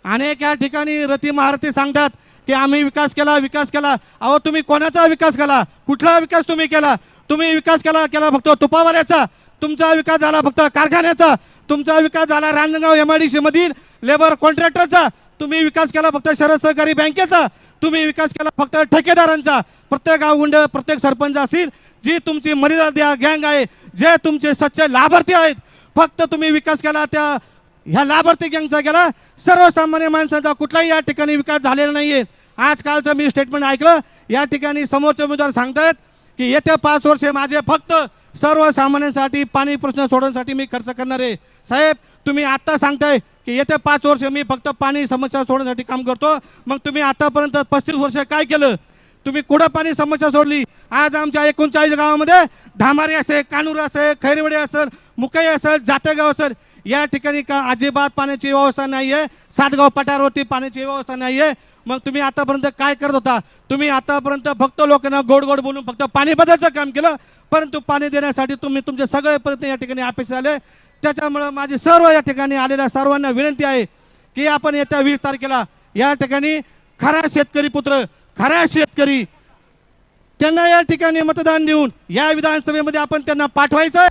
अनेक या ठिकाणी रती महारथी सांगतात की आम्ही विकास केला विकास केला। अहो तुम्ही कोणाचा विकास केला? कुठला विकास तुम्ही केला? तुम्ही विकास केला फक्त तुपावाल्याचा, तुमचा विकास झाला फक्त कारखान्याचा, तुमचा विकास झाला रांजणगाव MIDC मधील लेबर कॉन्ट्रॅक्टरचा, तुम्ही विकास केला फक्त शरद सहकारी बँकेचा, तुम्ही विकास केला फक्त ठेकेदारांचा। प्रत्येक गावगुंड प्रत्येक सरपंच असतील, जी तुमची मर्यादा गँग आहे, जे तुमचे सच्चे लाभार्थी आहेत, फक्त तुम्ही विकास केला त्या ह्या लाभार्थी गँगचा केला। सर्वसामान्य माणसाचा कुठलाही या ठिकाणी विकास झालेला नाहीये। आजकालचं मी स्टेटमेंट ऐकलं, या ठिकाणी समोरचे उमेदवार सांगतात की येत्या 5 वर्षे माझे फक्त सर्वसामान्यांसाठी पाणी प्रश्न सोडवण्यासाठी मी खर्च करणार आहे। साहेब तुम्ही आता सांगताय की येत्या 5 वर्ष मी फक्त पाणी समस्या सोडवण्यासाठी काम करतो, मग तुम्ही आतापर्यंत 35 वर्ष काय केलं? तुम्ही कुठं पाणी समस्या सोडली? आज आमच्या 39 गावामध्ये धामारी असेल, कानूर असेल, खैरवडे असेल, मुकई असेल, जातेगाव असेल, या ठिकाणी का अजिबात पाण्याची व्यवस्था नाही आहे। सातगाव पठारावरती पाण्याची व्यवस्था नाही आहे। मग तुम्ही आतापर्यंत काय करत होता? तुम्ही आतापर्यंत फक्त लोकांना गोड गोड बोलून फक्त पाणी बदलायचं काम केलं, परंतु पाणी देण्यासाठी तुम्ही तुमचे सगळे प्रयत्न या ठिकाणी अपेक्षित झाले। त्याच्यामुळे माझी सर्व या ठिकाणी आलेल्या सर्वांना विनंती आहे की आपण येत्या 20 तारखेला या ठिकाणी खरा शेतकरी पुत्र, खरा शेतकरी त्यांना या ठिकाणी मतदान देऊन या विधानसभेमध्ये आपण त्यांना पाठवायचं।